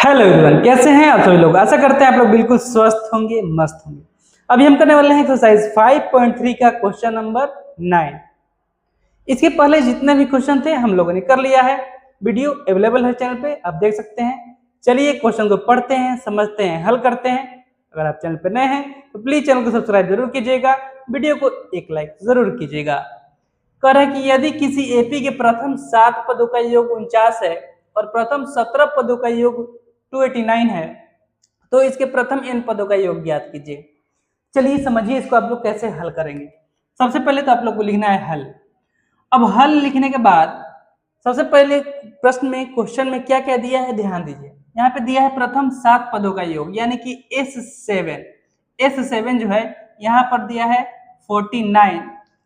Hello everyone, कैसे हैं आप सभी लोग। आशा करते हैं आप लोग बिल्कुल स्वस्थ होंगे, मस्त होंगे। अभी हम करने वाले हैं एक्सरसाइज 5.3 का क्वेश्चन नंबर 9। इसके पहले जितने भी क्वेश्चन थे हम लोगों ने कर लिया है। वीडियो अवेलेबल है चैनल पे, आप देख सकते हैं। चलिए क्वेश्चन को पढ़ते हैं, समझते हैं, हल करते हैं। अगर आप चैनल पर नए हैं तो प्लीज चैनल को सब्सक्राइब जरूर कीजिएगा, वीडियो को एक लाइक जरूर कीजिएगा। कह रहा है कि यदि किसी एपी के प्रथम 7 पदों का योग 49 है और प्रथम 17 पदों का योग 289 है, तो इसके प्रथम n पदों का योग ज्ञात कीजिए। चलिए समझिए इसको आप लोग कैसे हल करेंगे। सबसे पहले तो आप लोग को लिखना है हल। अब हल लिखने के बाद सबसे पहले प्रश्न में, क्वेश्चन में क्या क्या दिया है ध्यान दीजिए। यहाँ पे दिया है प्रथम 7 पदों का योग यानी कि S7 जो है यहाँ पर दिया है 49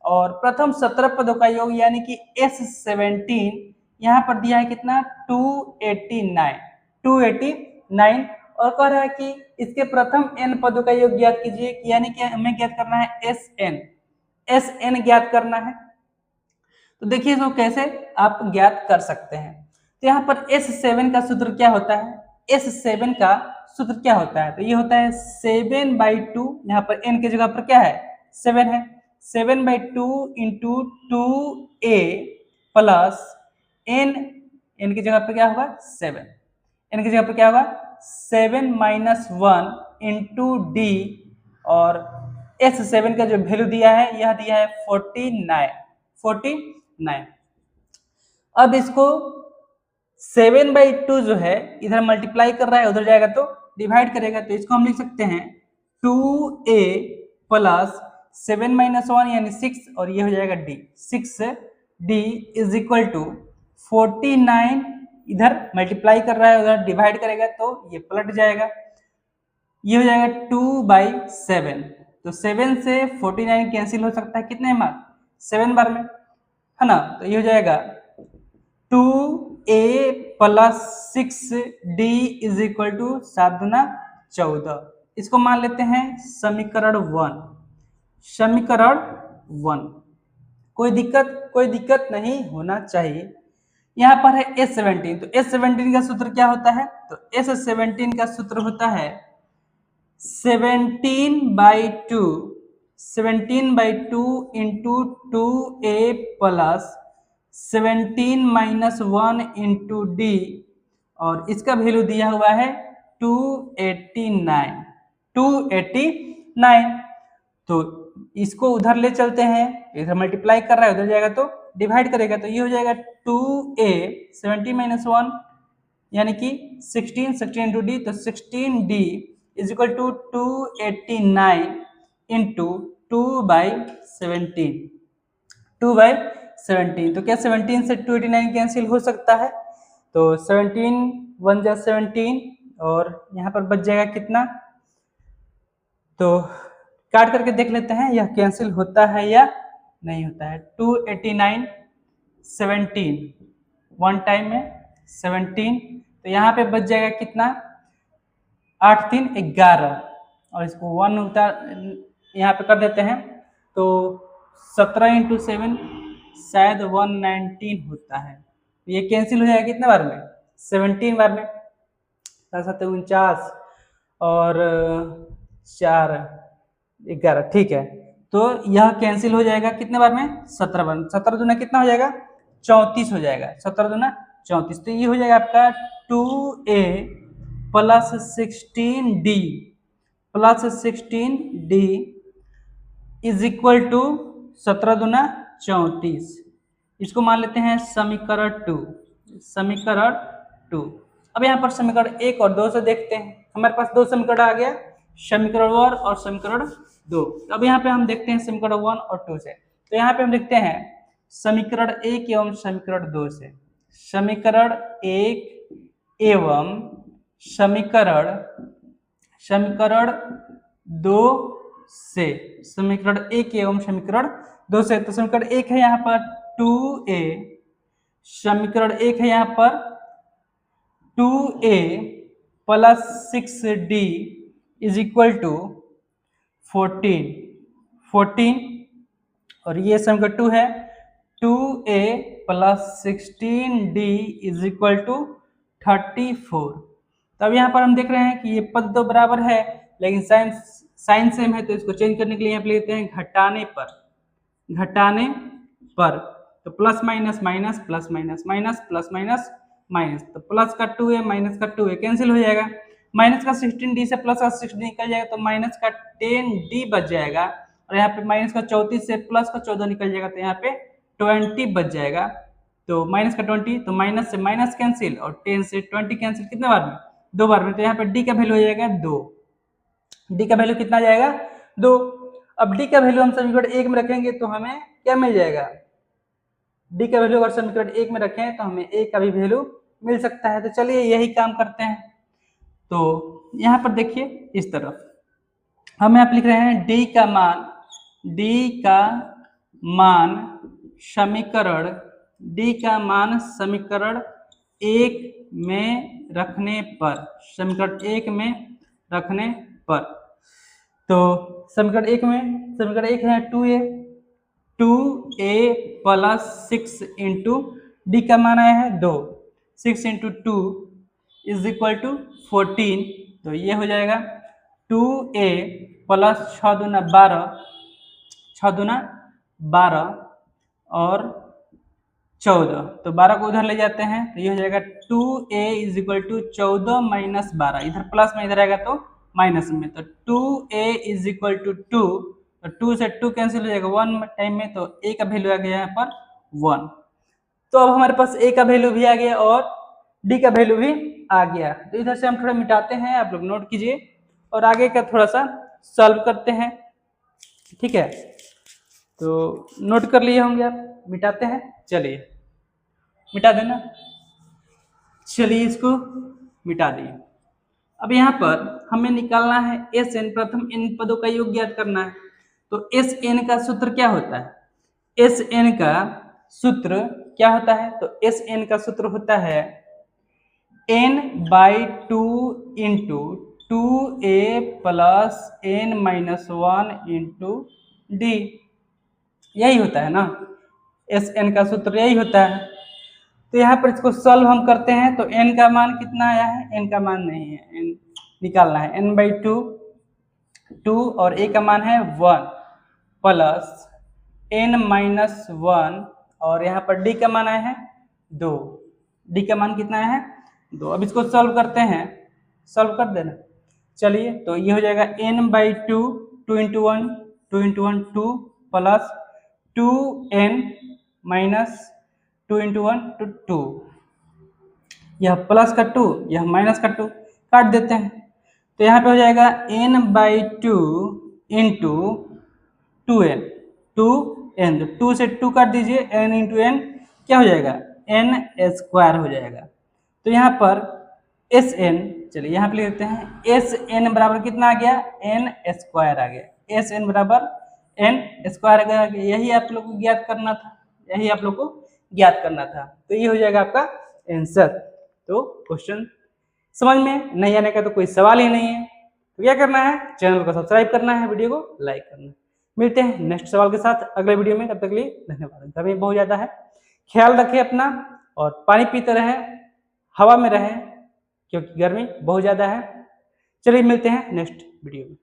और प्रथम 17 पदों का योग यानी कि S17 यहाँ पर दिया है कितना 289 और कह रहा है कि इसके प्रथम n पदों का योग ज्ञात कीजिए यानी कि हमें ज्ञात करना है SN ज्ञात करना है। तो देखिए इसको कैसे आप ज्ञात कर सकते हैं। तो यहाँ पर S7 का सूत्र क्या होता है, S7 का सूत्र क्या होता है, तो ये होता है 7/2। यहाँ पर n की जगह पर क्या है 7 है, 7/2 इंटू 2a प्लस n की जगह पर क्या होगा 7, n की जगह पर क्या होगा 7-1 इंटू d और S7 का जो वैल्यू दिया है यह दिया है 49। अब इसको 7/2 जो है इधर मल्टीप्लाई कर रहा है, उधर जाएगा तो डिवाइड करेगा, तो इसको हम लिख सकते हैं 2a प्लस 7-1 यानी 6 और ये हो जाएगा d, 6d is equal to 49। इधर मल्टीप्लाई कर रहा है, उधर डिवाइड करेगा तो ये पलट जाएगा, ये हो जाएगा 2/7। तो 7 से 49 कैंसिल हो सकता है कितने बार 7 बार में, है ना। तो ये हो जाएगा 2a plus 6d is equal to 7×2 इसको मान लेते हैं समीकरण 1। कोई दिक्कत नहीं होना चाहिए। यहाँ पर है S17, तो S17 का सूत्र क्या होता है, तो S17 का सूत्र होता है 17/2 into 2a plus 17-1 into d और इसका वैल्यू दिया हुआ है 289। तो इसको उधर ले चलते हैं, इधर मल्टीप्लाई कर रहा है, उधर जाएगा तो डिवाइड करेगा, तो ये हो जाएगा 2a 17-1 यानी कि 16 इंटू डी, तो 16d is equal to 289 into 2/17। तो क्या 17 से 289 कैंसिल हो सकता है, तो 17 1 17 और यहाँ पर बच जाएगा कितना, तो काट करके देख लेते हैं यह कैंसिल होता है या नहीं होता है। 289 17 वन टाइम में 17, तो यहाँ पे बच जाएगा कितना 8 3 11 और इसको 1 यहाँ पे कर देते हैं, तो 17 इंटू 7 शायद 119 होता है। तो ये कैंसिल हो जाएगा कितने बार में 17 बार में, 49 और 4 11, ठीक है। तो यह कैंसिल हो जाएगा कितने बार में 17 बार में, 17 दूना कितना हो जाएगा 34 हो जाएगा, 17 दूना 34। तो ये हो जाएगा आपका 2a plus 16d is equal to 17 दूना 34। इसको मान लेते हैं समीकरण 2। अब यहाँ पर समीकरण 1 और 2 से देखते हैं। हमारे पास दो समीकरण आ गया, समीकरण 1 और समीकरण 2। अब यहाँ पे हम देखते हैं समीकरण 1 और 2 से। तो यहाँ पे हम देखते हैं समीकरण 1 एवं समीकरण 2 से। समीकरण 1 एवं समीकरण 2 से, समीकरण 1 एवं समीकरण 2 से। तो समीकरण 1 है यहाँ पर 2a, समीकरण 1 है यहाँ पर 2a plus 6d is equal to 14 और ये समीकरण 2 है 2a plus 16d is equal to 34। तो अब यहाँ पर हम देख रहे हैं कि ये पद तो बराबर है लेकिन साइन सेम है, तो इसको चेंज करने के लिए यहाँ पे लेते हैं घटाने पर। तो plus minus minus plus minus minus plus minus minus, तो प्लस का 2 है माइनस का 2 है कैंसिल हो जाएगा। माइनस का 16d से प्लस का 16 निकल जाएगा तो माइनस का 10d बच जाएगा, और यहाँ पे माइनस का 34 से प्लस का 14 निकल जाएगा तो यहाँ पे 20 बच जाएगा। तो माइनस का 20, तो माइनस से माइनस कैंसिल और 10 से 20 कैंसिल कितने बार में, 2 बार में। तो यहाँ पे डी का वैल्यू हो जाएगा 2। डी का वैल्यू कितना जाएगा 2। अब डी का वैल्यू हम समीकरण 1 में रखेंगे तो हमें क्या मिल जाएगा, डी का वैल्यू अगर समीकरण 1 में रखें तो हमें ए का भी वैल्यू मिल सकता है। तो चलिए यही काम करते हैं। तो यहाँ पर देखिए इस तरफ हम यहाँ लिख रहे हैं डी का मान समीकरण 1 में रखने पर, तो समीकरण 1 है 2a प्लस 6 इंटू डी का मान आया है 2, 6 इंटू 2 इज इक्वल टू 14। तो ये हो जाएगा 2a प्लस 6 दूना 12 और 14, तो 12 को उधर ले जाते हैं तो ये हो जाएगा 2a is equal to 14 minus 12, इधर प्लस में इधर आएगा तो माइनस में, तो 2a इज इक्वल टू 2, तो 2 से 2 कैंसिल हो जाएगा 1 टाइम में, तो a का वैल्यू आ गया यहाँ पर 1। तो अब हमारे पास a का वैल्यू भी आ गया और d का वैल्यू भी आ गया। तो इधर से हम थोड़ा मिटाते हैं, आप लोग नोट कीजिए और आगे का थोड़ा सा सॉल्व करते हैं, ठीक है। तो नोट कर लिए होंगे आप, मिटाते हैं, चलिए मिटा देना। चलिए इसको मिटा दिए। अब यहाँ पर हमें निकालना है एस एन, प्रथम इन पदों का योग ज्ञात करना है। तो एस एन का सूत्र क्या होता है, एस एन का सूत्र क्या होता है, तो एस एन का सूत्र होता है n/2 into 2a plus n-1 into D, यही होता है ना, एस एन का सूत्र यही होता है। तो यहाँ पर इसको सॉल्व हम करते हैं तो n का मान कितना आया है, n का मान नहीं है, n निकालना है, n/2 2 और a का मान है 1 प्लस n-1 और यहाँ पर d का मान आया है 2, d का मान कितना आया है 2। अब इसको सॉल्व करते हैं, सॉल्व कर देना। चलिए तो ये हो जाएगा n/2 2 into 1 2 plus 2n-2 into 1 तो 2, यह प्लस का 2 यह माइनस का 2 काट देते हैं। तो यहाँ पे हो जाएगा n/2 इंटू 2n 2 से 2 काट दीजिए, n इंटू n क्या हो जाएगा n स्क्वायर हो जाएगा। तो यहाँ पर एस एन, चलिए यहाँ पे लिख देते हैं एस एन बराबर कितना आ गया, n स्क्वायर आ गया, एस एन बराबर n स्क्वायर आ गया। यही आप लोग को ज्ञात करना था, तो ये हो जाएगा आपका आंसर। तो क्वेश्चन समझ में नहीं आने का तो कोई सवाल ही नहीं है। तो क्या करना है, चैनल को सब्सक्राइब करना है, वीडियो को लाइक करना है। मिलते हैं नेक्स्ट सवाल के साथ अगले वीडियो में, तब तक के लिए धन्यवाद। गर्मी बहुत ज्यादा है, ख्याल रखें अपना और पानी पीते रहें, हवा में रहें क्योंकि गर्मी बहुत ज्यादा है। चलिए मिलते हैं नेक्स्ट वीडियो में।